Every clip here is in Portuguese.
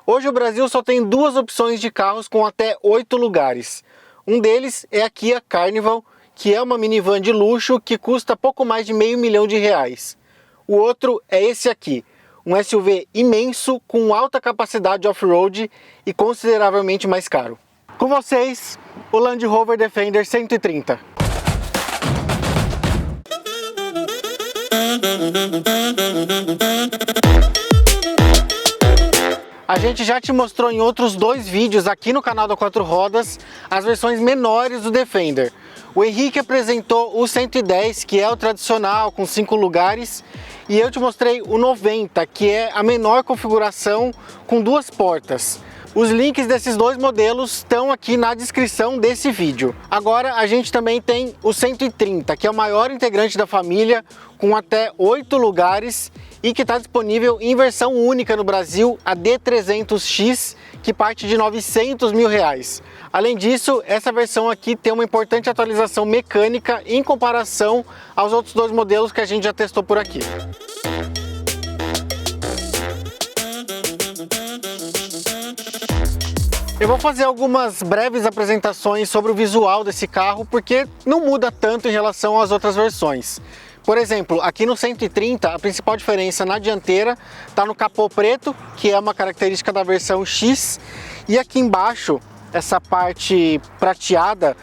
Hoje o Brasil só tem duas opções de carros com até 8 lugares. Um deles é a Kia Carnival, que é uma minivan de luxo que custa pouco mais de R$500 mil. O outro é esse aqui, um SUV imenso com alta capacidade off-road e consideravelmente mais caro. Com vocês, o Land Rover Defender 130. A gente já te mostrou em outros dois vídeos aqui no canal da Quatro Rodas as versões menores do Defender. O Henrique apresentou o 110, que é o tradicional, com 5 lugares, e eu te mostrei o 90, que é a menor configuração com 2 portas. Os links desses dois modelos estão aqui na descrição desse vídeo. Agora a gente também tem o 130, que é o maior integrante da família, com até 8 lugares e que está disponível em versão única no Brasil, a D300X, que parte de R$900 mil. Além disso, essa versão aqui tem uma importante atualização mecânica em comparação aos outros dois modelos que a gente já testou por aqui. Eu vou fazer algumas breves apresentações sobre o visual desse carro, porque não muda tanto em relação às outras versões. Por exemplo, aqui no 130, a principal diferença na dianteira está no capô preto, que é uma característica da versão X, e aqui embaixo, essa parte prateada,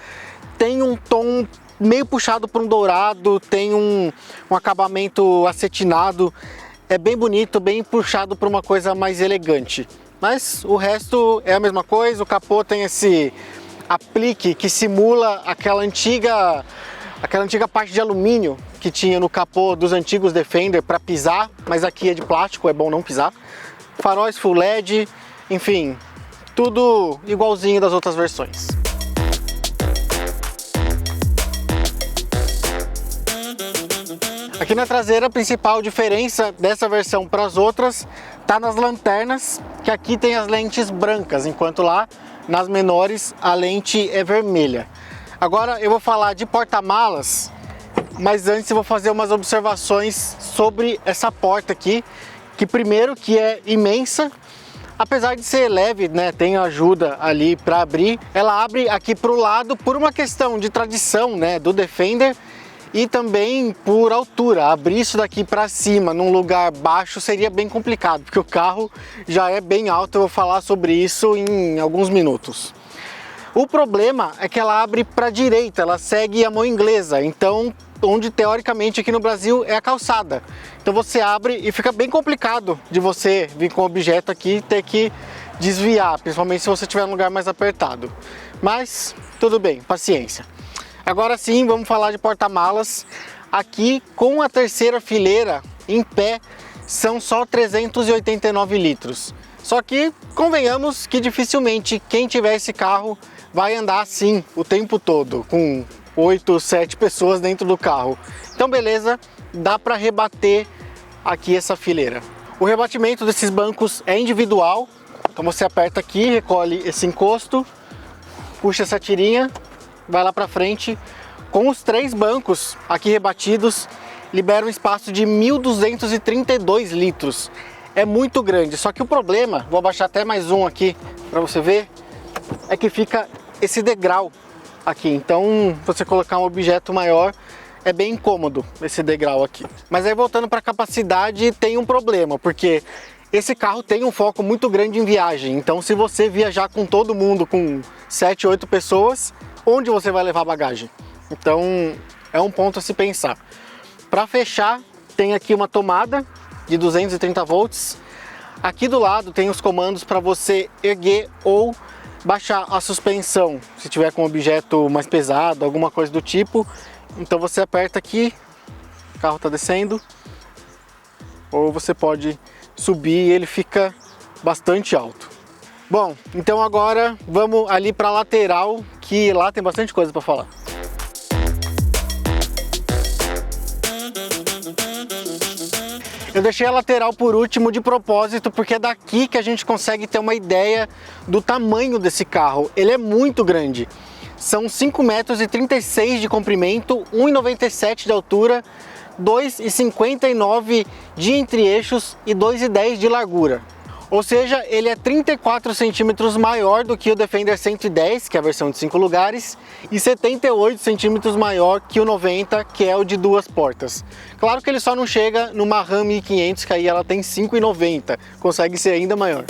tem um tom meio puxado para um dourado, tem um acabamento acetinado, é bem bonito, bem puxado para uma coisa mais elegante. Mas o resto é a mesma coisa, o capô tem esse aplique que simula aquela antiga parte de alumínio que tinha no capô dos antigos Defender para pisar, mas aqui é de plástico, é bom não pisar. Faróis Full LED, enfim, tudo igualzinho das outras versões. Aqui na traseira, a principal diferença dessa versão para as outras está nas lanternas, que aqui tem as lentes brancas, enquanto lá nas menores a lente é vermelha. Agora eu vou falar de porta-malas, mas antes eu vou fazer umas observações sobre essa porta aqui, que primeiro que é imensa, apesar de ser leve, né, tem ajuda ali para abrir, ela abre aqui para o lado por uma questão de tradição, né, do Defender, e também por altura. Abrir isso daqui para cima num lugar baixo seria bem complicado, porque o carro já é bem alto, eu vou falar sobre isso em alguns minutos. O problema é que ela abre para a direita, ela segue a mão inglesa, então onde teoricamente aqui no Brasil é a calçada. Então você abre e fica bem complicado de você vir com o objeto aqui e ter que desviar, principalmente se você estiver num lugar mais apertado. Mas tudo bem, paciência. Agora sim, vamos falar de porta-malas. Aqui com a terceira fileira em pé são só 389 litros. Só que convenhamos que dificilmente quem tiver esse carro vai andar assim o tempo todo, com 8, 7 pessoas dentro do carro. Então beleza, dá para rebater aqui essa fileira. O rebatimento desses bancos é individual, então você aperta aqui, recolhe esse encosto, puxa essa tirinha, vai lá para frente. Com os 3 bancos aqui rebatidos, libera um espaço de 1.232 litros. É muito grande, só que o problema, vou abaixar até mais um aqui para você ver, é que fica esse degrau aqui. Então, se você colocar um objeto maior, é bem incômodo esse degrau aqui. Mas aí voltando para a capacidade, tem um problema, porque esse carro tem um foco muito grande em viagem. Então, se você viajar com todo mundo, com 7, 8 pessoas, onde você vai levar bagagem? Então, é um ponto a se pensar. Para fechar, tem aqui uma tomada de 230 volts. Aqui do lado tem os comandos para você erguer ou baixar a suspensão, se tiver com um objeto mais pesado, alguma coisa do tipo. Então você aperta aqui, o carro está descendo, ou você pode subir e ele fica bastante alto. Bom, então agora vamos ali para a lateral, que lá tem bastante coisa para falar. Eu deixei a lateral por último de propósito, porque é daqui que a gente consegue ter uma ideia do tamanho desse carro. Ele é muito grande. São 5,36 metros de comprimento, 1,97 de altura, 2,59 de entre-eixos e 2,10 de largura. Ou seja, ele é 34 centímetros maior do que o Defender 110, que é a versão de 5 lugares, e 78 centímetros maior que o 90, que é o de 2 portas. Claro que ele só não chega numa Ram 1500, que aí ela tem 5,90, consegue ser ainda maior.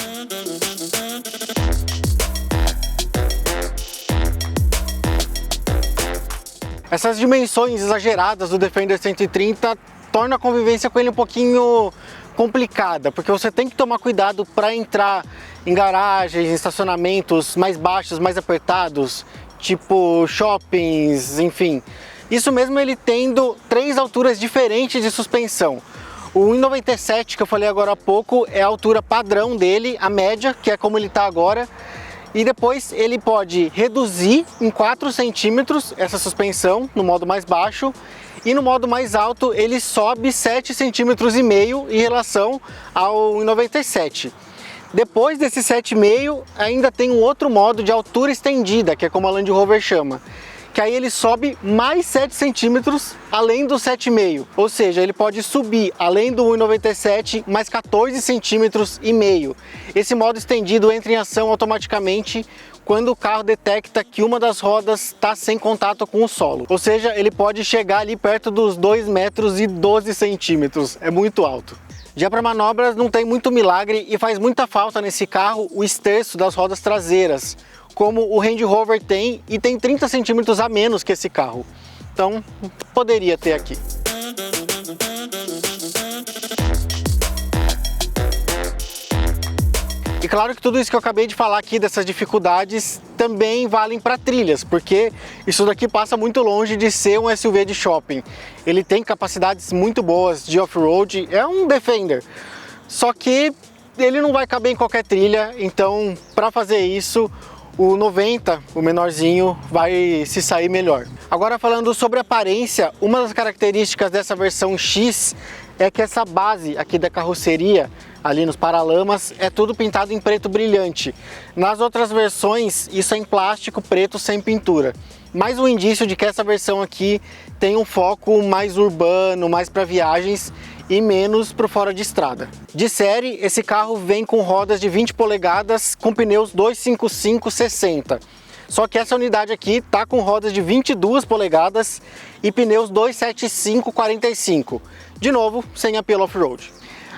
Essas dimensões exageradas do Defender 130 torna a convivência com ele um pouquinho complicada, porque você tem que tomar cuidado para entrar em garagens, em estacionamentos mais baixos, mais apertados, tipo shoppings, enfim. Isso mesmo ele tendo 3 alturas diferentes de suspensão. O 1,97 que eu falei agora há pouco é a altura padrão dele, a média, que é como ele está agora. E depois ele pode reduzir em 4 centímetros essa suspensão no modo mais baixo, e no modo mais alto ele sobe 7,5 centímetros em relação ao 1,97. Depois desse 7,5 ainda tem um outro modo de altura estendida, que é como a Land Rover chama, que aí ele sobe mais 7 centímetros além do 7,5, ou seja, ele pode subir além do 1,97 mais 14,5 centímetros. Esse modo estendido entra em ação automaticamente quando o carro detecta que uma das rodas está sem contato com o solo, ou seja, ele pode chegar ali perto dos 2,12 metros, é muito alto. Já para manobras não tem muito milagre e faz muita falta nesse carro o esterço das rodas traseiras, como o Range Rover tem, e tem 30 centímetros a menos que esse carro. Então, poderia ter aqui. E claro que tudo isso que eu acabei de falar aqui, dessas dificuldades, também valem para trilhas, porque isso daqui passa muito longe de ser um SUV de shopping. Ele tem capacidades muito boas de off-road, é um Defender, só que ele não vai caber em qualquer trilha, então para fazer isso, o 90, o menorzinho, vai se sair melhor. Agora falando sobre aparência, uma das características dessa versão X é que essa base aqui da carroceria, ali nos paralamas, é tudo pintado em preto brilhante. Nas outras versões, isso é em plástico preto sem pintura. Mais um indício de que essa versão aqui tem um foco mais urbano, mais para viagens e menos para fora de estrada. De série, esse carro vem com rodas de 20 polegadas com pneus 255/60. Só que essa unidade aqui tá com rodas de 22 polegadas e pneus 275/45. De novo, sem apelo off-road.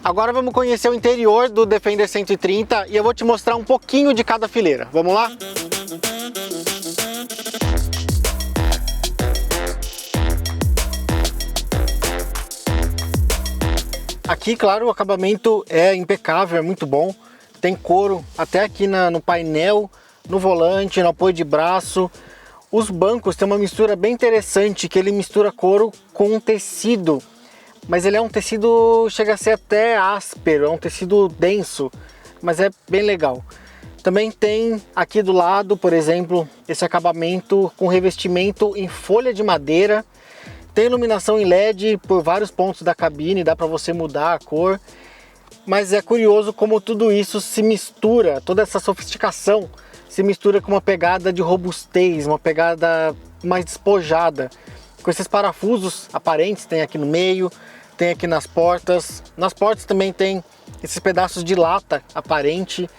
Agora vamos conhecer o interior do Defender 130 e eu vou te mostrar um pouquinho de cada fileira. Vamos lá? Aqui, claro, o acabamento é impecável, é muito bom. Tem couro até aqui no painel, no volante, no apoio de braço. Os bancos tem uma mistura bem interessante, que ele mistura couro com um tecido. Mas ele é um tecido, chega a ser até áspero, é um tecido denso, mas é bem legal. Também tem aqui do lado, por exemplo, esse acabamento com revestimento em folha de madeira. Tem iluminação em LED por vários pontos da cabine, dá para você mudar a cor. Mas é curioso como tudo isso se mistura, toda essa sofisticação se mistura com uma pegada de robustez, uma pegada mais despojada. Com esses parafusos aparentes, tem aqui no meio, tem aqui nas portas. Nas portas também tem esses pedaços de lata aparente.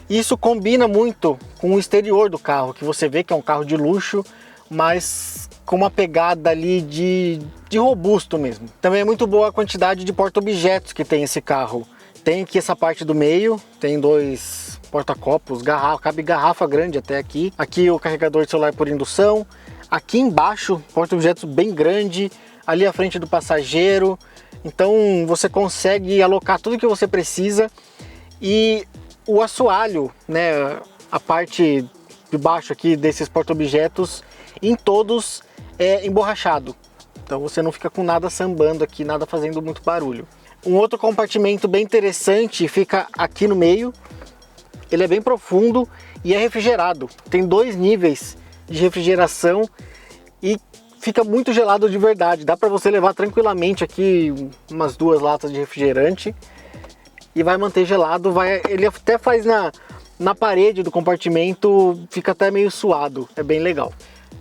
E isso combina muito com o exterior do carro, que você vê que é um carro de luxo, mas com uma pegada ali de robusto mesmo. Também é muito boa a quantidade de porta-objetos que tem esse carro. Tem aqui essa parte do meio, tem 2 porta-copos, cabe garrafa grande até aqui. Aqui o carregador de celular por indução. Aqui embaixo, porta-objetos bem grande, ali à frente do passageiro. Então você consegue alocar tudo que você precisa. E o assoalho, né, a parte de baixo aqui desses porta-objetos, em todos é emborrachado. Então você não fica com nada sambando aqui, nada fazendo muito barulho. Um outro compartimento bem interessante fica aqui no meio. Ele é bem profundo e é refrigerado. Tem 2 níveis de refrigeração e fica muito gelado de verdade. Dá para você levar tranquilamente aqui umas 2 latas de refrigerante e vai manter gelado. Ele até faz na parede do compartimento, fica até meio suado. É bem legal.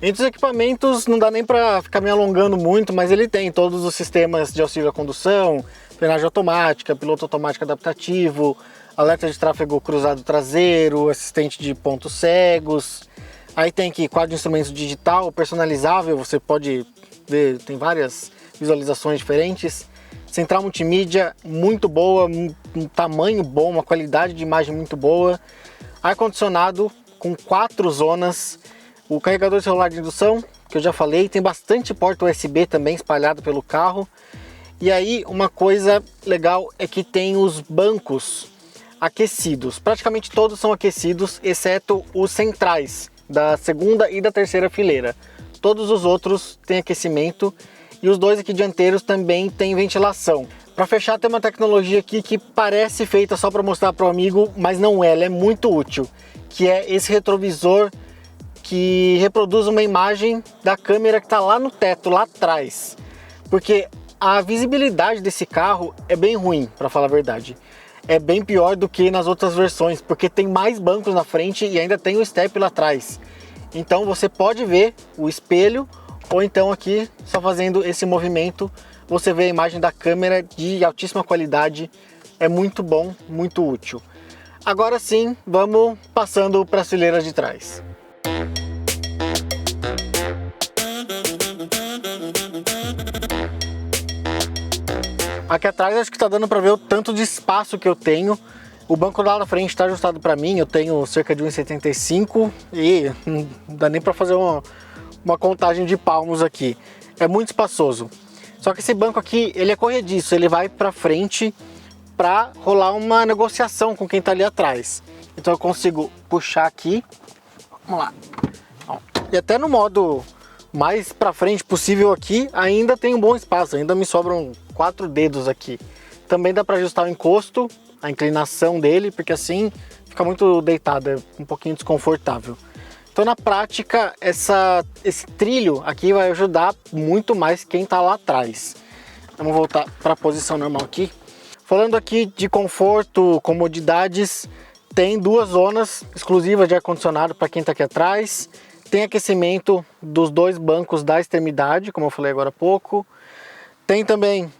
Entre os equipamentos não dá nem para ficar me alongando muito, mas ele tem todos os sistemas de auxílio à condução, frenagem automática, piloto automático adaptativo, alerta de tráfego cruzado traseiro, assistente de pontos cegos. Aí tem aqui quadro de instrumentos digital, personalizável, você pode ver, tem várias visualizações diferentes. Central multimídia muito boa, um tamanho bom, uma qualidade de imagem muito boa. Ar-condicionado com 4 zonas. O carregador celular de indução, que eu já falei, tem bastante porta USB também espalhado pelo carro. E aí uma coisa legal é que tem os bancos aquecidos. Praticamente todos são aquecidos, exceto os centrais, da segunda e da terceira fileira. Todos os outros têm aquecimento e os dois aqui dianteiros também têm ventilação. Para fechar, tem uma tecnologia aqui que parece feita só para mostrar para o amigo, mas não é, ela é muito útil, que é esse retrovisor que reproduz uma imagem da câmera que está lá no teto, lá atrás. Porque a visibilidade desse carro é bem ruim, para falar a verdade. É bem pior do que nas outras versões, porque tem mais bancos na frente e ainda tem o step lá atrás. Então você pode ver o espelho, ou então aqui, só fazendo esse movimento, você vê a imagem da câmera de altíssima qualidade. É muito bom, muito útil. Agora sim, vamos passando para as fileiras de trás. Aqui atrás acho que está dando para ver o tanto de espaço que eu tenho. O banco lá na frente está ajustado para mim, eu tenho cerca de 1,75 e não dá nem para fazer uma contagem de palmos aqui. É muito espaçoso. Só que esse banco aqui, ele é corrediço, ele vai para frente para rolar uma negociação com quem está ali atrás. Então eu consigo puxar aqui, vamos lá. E até no modo mais para frente possível aqui, ainda tem um bom espaço, ainda me sobram 4 dedos aqui. Também dá para ajustar o encosto, a inclinação dele, porque assim fica muito deitado, é um pouquinho desconfortável. Então na prática, esse trilho aqui vai ajudar muito mais quem está lá atrás. Vamos voltar para a posição normal aqui. Falando aqui de conforto, comodidades, tem 2 zonas exclusivas de ar-condicionado para quem está aqui atrás. Tem aquecimento dos 2 bancos da extremidade, como eu falei agora há pouco. Tem também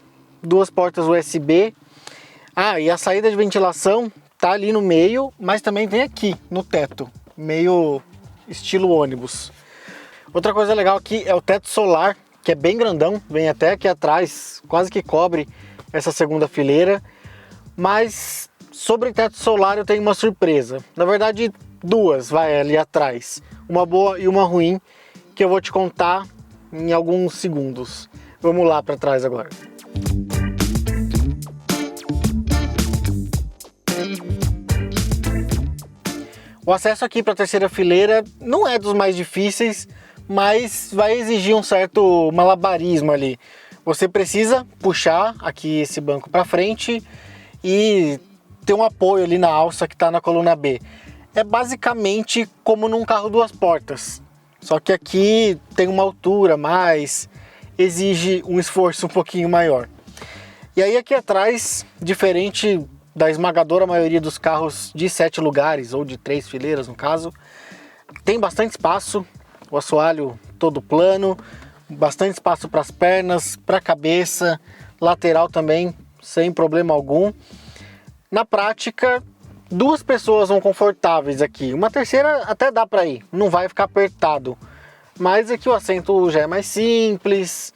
2 portas USB. E a saída de ventilação tá ali no meio, mas também tem aqui no teto, meio estilo ônibus. Outra coisa legal aqui é o teto solar, que é bem grandão, vem até aqui atrás, quase que cobre essa segunda fileira. Mas sobre teto solar eu tenho uma surpresa. Na verdade, 2 vai ali atrás. Uma boa e uma ruim, que eu vou te contar em alguns segundos. Vamos lá para trás agora. O acesso aqui para a terceira fileira não é dos mais difíceis, mas vai exigir um certo malabarismo ali. Você precisa puxar aqui esse banco para frente e ter um apoio ali na alça que está na coluna B. É basicamente como num carro 2 portas, só que aqui tem uma altura mais, exige um esforço um pouquinho maior. E aí aqui atrás, diferente da esmagadora maioria dos carros de 7 lugares, ou de 3 fileiras no caso, tem bastante espaço, o assoalho todo plano, bastante espaço para as pernas, para a cabeça, lateral também, sem problema algum. Na prática, 2 pessoas vão confortáveis aqui, uma terceira até dá para ir, não vai ficar apertado, mas aqui o assento já é mais simples,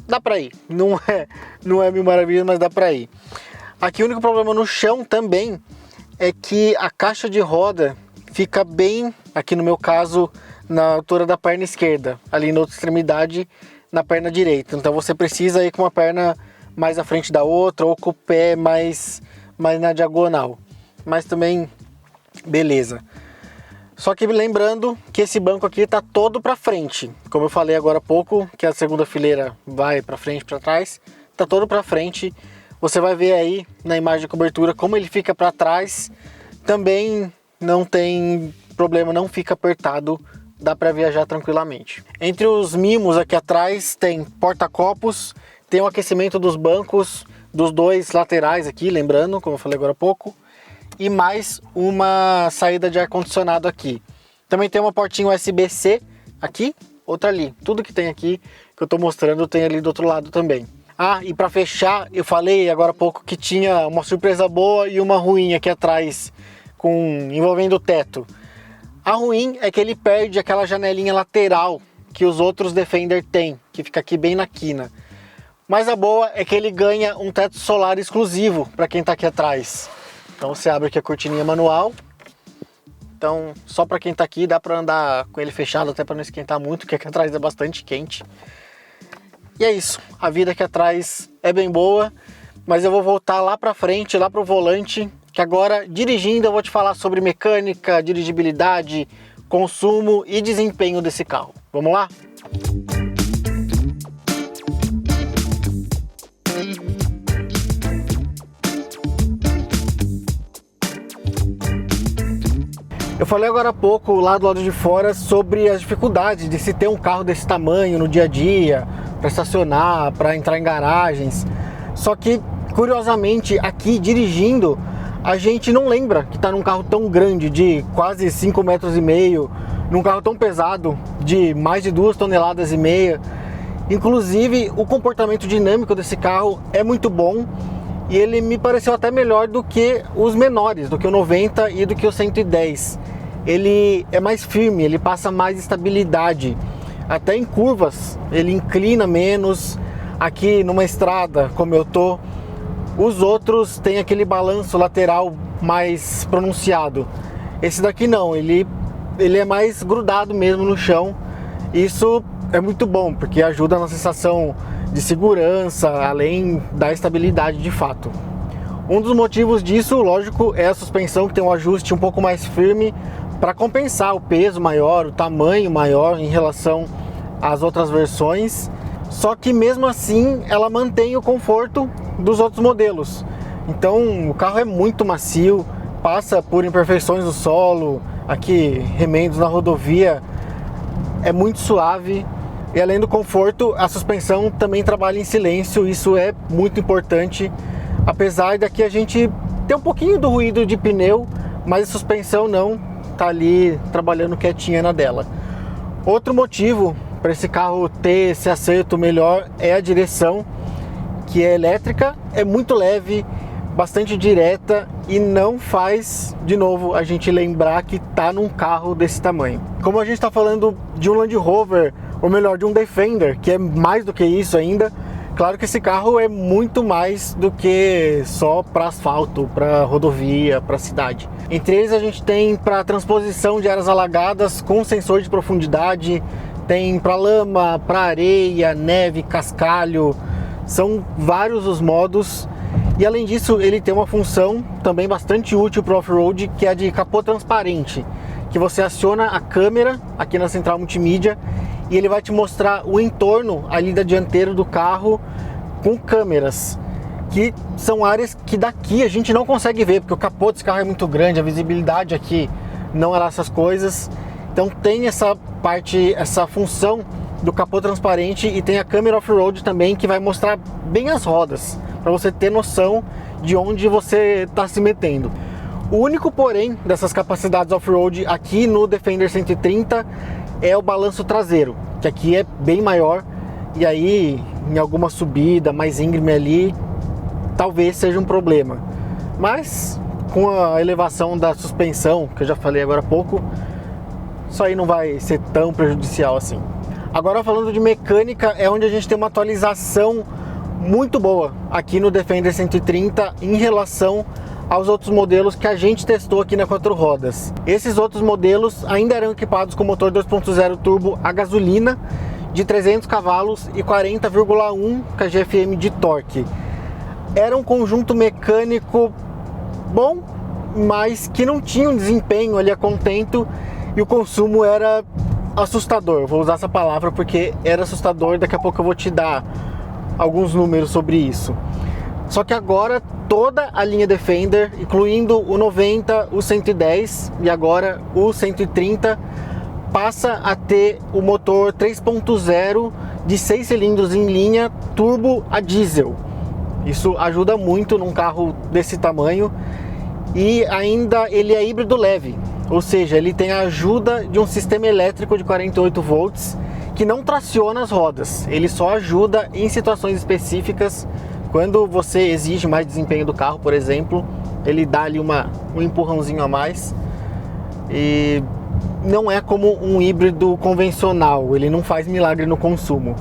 dá para ir, não é mil maravilhas, mas dá para ir. Aqui o único problema no chão também é que a caixa de roda fica bem, aqui no meu caso, na altura da perna esquerda, ali na outra extremidade, na perna direita. Então você precisa ir com uma perna mais à frente da outra ou com o pé mais na diagonal. Mas também, beleza. Só que lembrando que esse banco aqui está todo para frente. Como eu falei agora há pouco, que a segunda fileira vai para frente e para trás, está todo para frente. Você vai ver aí na imagem de cobertura como ele fica para trás. Também não tem problema, não fica apertado, dá para viajar tranquilamente. Entre os mimos aqui atrás tem porta-copos, tem o aquecimento dos bancos, dos 2 laterais aqui, lembrando, como eu falei agora há pouco, e mais uma saída de ar-condicionado aqui. Também tem uma portinha USB-C aqui, outra ali. Tudo que tem aqui que eu estou mostrando tem ali do outro lado também. Ah, e para fechar, eu falei agora há pouco que tinha uma surpresa boa e uma ruim aqui atrás, envolvendo o teto. A ruim é que ele perde aquela janelinha lateral que os outros Defender têm, que fica aqui bem na quina. Mas a boa é que ele ganha um teto solar exclusivo para quem está aqui atrás. Então você abre aqui a cortininha manual. Então só para quem está aqui dá para andar com ele fechado, até para não esquentar muito, porque aqui atrás é bastante quente. E é isso, a vida aqui atrás é bem boa, mas eu vou voltar lá para frente, lá para o volante, que agora dirigindo eu vou te falar sobre mecânica, dirigibilidade, consumo e desempenho desse carro. Vamos lá? Eu falei agora há pouco, lá do lado de fora, sobre as dificuldades de se ter um carro desse tamanho no dia a dia, para estacionar, para entrar em garagens. Só que, curiosamente, aqui dirigindo, a gente não lembra que está num carro tão grande, de quase 5,5 metros, num carro tão pesado, de mais de 2,5 toneladas. Inclusive, o comportamento dinâmico desse carro é muito bom e ele me pareceu até melhor do que os menores, do que o 90 e do que o 110. Ele é mais firme, ele passa mais estabilidade. Até em curvas, ele inclina menos. Aqui numa estrada, como eu tô, os outros têm aquele balanço lateral mais pronunciado. Esse daqui não, ele é mais grudado mesmo no chão. Isso é muito bom, porque ajuda na sensação de segurança, além da estabilidade de fato. Um dos motivos disso, lógico, é a suspensão, que tem um ajuste um pouco mais firme para compensar o peso maior, o tamanho maior em relação às outras versões. Só que mesmo assim ela mantém o conforto dos outros modelos. Então o carro é muito macio, passa por imperfeições no solo, aqui remendos na rodovia, é muito suave. E além do conforto, a suspensão também trabalha em silêncio, isso é muito importante. Apesar daqui a gente ter um pouquinho do ruído de pneu, mas a suspensão não, tá ali trabalhando quietinha na dela. Outro motivo para esse carro ter esse acerto melhor é a direção, que é elétrica, é muito leve, bastante direta e não faz, de novo, a gente lembrar que tá num carro desse tamanho. Como a gente está falando de um Land Rover, ou melhor, de um Defender, que é mais do que isso ainda, claro que esse carro é muito mais do que só para asfalto, para rodovia, para cidade. Entre eles a gente tem para transposição de áreas alagadas com sensor de profundidade, tem para lama, para areia, neve, cascalho, são vários os modos. E além disso ele tem uma função também bastante útil para off-road, que é a de capô transparente, que você aciona a câmera aqui na central multimídia e ele vai te mostrar o entorno ali da dianteira do carro com câmeras, que são áreas que daqui a gente não consegue ver, porque o capô desse carro é muito grande, a visibilidade aqui não é lá essas coisas. Então tem essa parte, essa função do capô transparente, e tem a câmera off-road também, que vai mostrar bem as rodas, para você ter noção de onde você está se metendo. O único porém dessas capacidades off-road aqui no Defender 130 é o balanço traseiro, que aqui é bem maior, e aí em alguma subida mais íngreme ali talvez seja um problema, mas com a elevação da suspensão, que eu já falei agora há pouco, isso aí não vai ser tão prejudicial assim. Agora, falando de mecânica, é onde a gente tem uma atualização muito boa aqui no Defender 130 em relação aos outros modelos que a gente testou aqui na 4 rodas. Esses outros modelos ainda eram equipados com motor 2.0 turbo a gasolina de 300 cavalos e 40,1 kgfm de torque. Era um conjunto mecânico bom, mas que não tinha um desempenho ali a contento, e o consumo era assustador. Vou usar essa palavra porque era assustador, daqui a pouco eu vou te dar alguns números sobre isso. Só que agora toda a linha Defender, incluindo o 90, o 110 e agora o 130, passa a ter o motor 3.0 de 6 cilindros em linha turbo a diesel. Isso ajuda muito num carro desse tamanho, e ainda ele é híbrido leve, ou seja, ele tem a ajuda de um sistema elétrico de 48 volts que não traciona as rodas, ele só ajuda em situações específicas. Quando você exige mais desempenho do carro, por exemplo, ele dá ali um empurrãozinho a mais. E não é como um híbrido convencional, ele não faz milagre no consumo,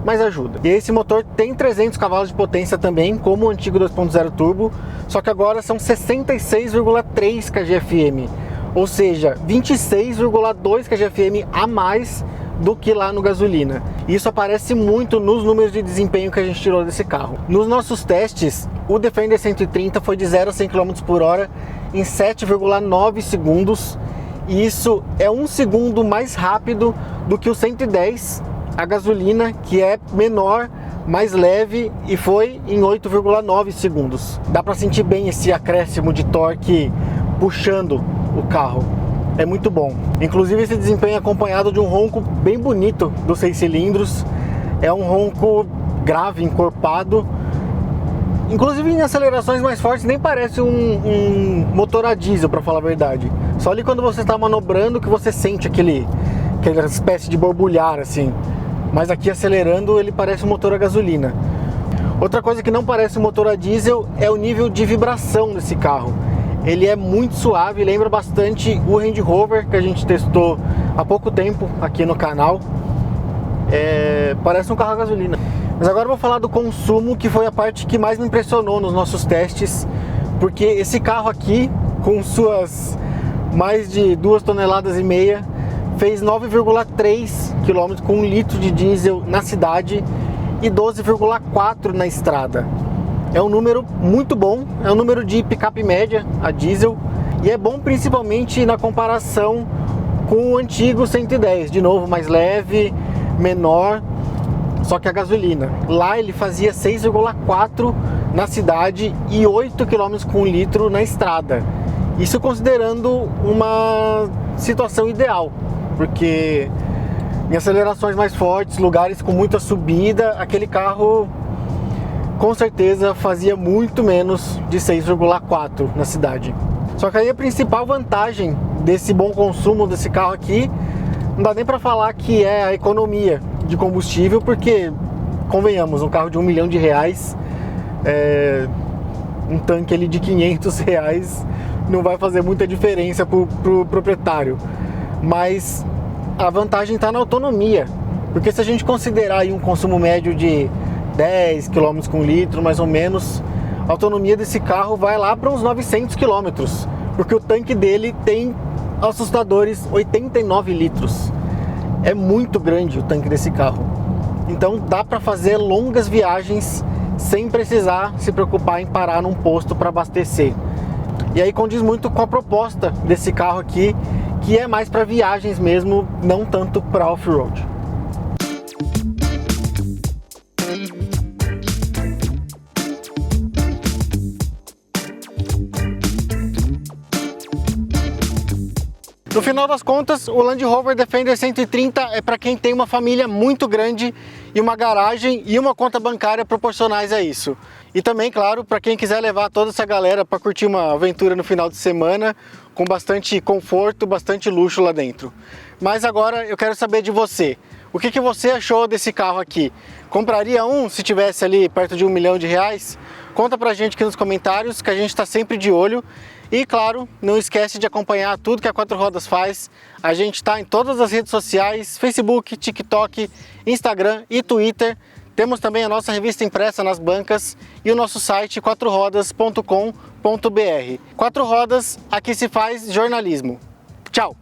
mas ajuda. E esse motor tem 300 cavalos de potência também, como o antigo 2.0 turbo, só que agora são 66,3 kgfm, ou seja, 26,2 kgfm a mais do que lá no gasolina. Isso aparece muito nos números de desempenho que a gente tirou desse carro. Nos nossos testes, o Defender 130 foi de 0 a 100 km por hora em 7,9 segundos. E isso é 1 segundo mais rápido do que o 110 a gasolina, que é menor, mais leve, e foi em 8,9 segundos. Dá para sentir bem esse acréscimo de torque puxando o carro. É muito bom. Inclusive esse desempenho é acompanhado de um ronco bem bonito dos 6 cilindros. É um ronco grave, encorpado. Inclusive em acelerações mais fortes nem parece um motor a diesel, para falar a verdade. Só ali quando você está manobrando que você sente aquela espécie de borbulhar assim. Mas aqui acelerando ele parece um motor a gasolina. Outra coisa que não parece um motor a diesel é o nível de vibração desse carro. Ele é muito suave, lembra bastante o Range Rover que a gente testou há pouco tempo aqui no canal. Parece um carro a gasolina. Mas agora eu vou falar do consumo, que foi a parte que mais me impressionou nos nossos testes, porque esse carro aqui, com suas mais de 2,5 toneladas, fez 9,3 km com 1 litro de diesel na cidade e 12,4 na estrada. É um número muito bom, é um número de picape média a diesel, e é bom principalmente na comparação com o antigo 110, de novo mais leve, menor, só que a gasolina. Lá ele fazia 6,4 na cidade e 8 km com 1 litro na estrada. Isso considerando uma situação ideal, porque em acelerações mais fortes, lugares com muita subida, aquele carro com certeza fazia muito menos de 6,4 na cidade. Só que aí a principal vantagem desse bom consumo desse carro aqui, não dá nem para falar que é a economia de combustível, porque, convenhamos, um carro de R$1 milhão, um tanque ali de R$500 não vai fazer muita diferença pro proprietário. Mas a vantagem está na autonomia, porque se a gente considerar aí um consumo médio de 10 km com litro, mais ou menos, a autonomia desse carro vai lá para uns 900 km, porque o tanque dele tem assustadores 89 litros. É muito grande o tanque desse carro. Então dá para fazer longas viagens sem precisar se preocupar em parar num posto para abastecer. E aí condiz muito com a proposta desse carro aqui, que é mais para viagens mesmo, não tanto para off-road. No final das contas, o Land Rover Defender 130 é para quem tem uma família muito grande e uma garagem e uma conta bancária proporcionais a isso. E também, claro, para quem quiser levar toda essa galera para curtir uma aventura no final de semana, com bastante conforto, bastante luxo lá dentro. Mas agora eu quero saber de você. O que você achou desse carro aqui? Compraria um se tivesse ali perto de R$1 milhão? Conta pra gente aqui nos comentários, que a gente está sempre de olho. E claro, não esquece de acompanhar tudo que a Quatro Rodas faz. A gente está em todas as redes sociais, Facebook, TikTok, Instagram e Twitter. Temos também a nossa revista impressa nas bancas e o nosso site quatrorodas.com.br. Quatro Rodas, aqui se faz jornalismo. Tchau!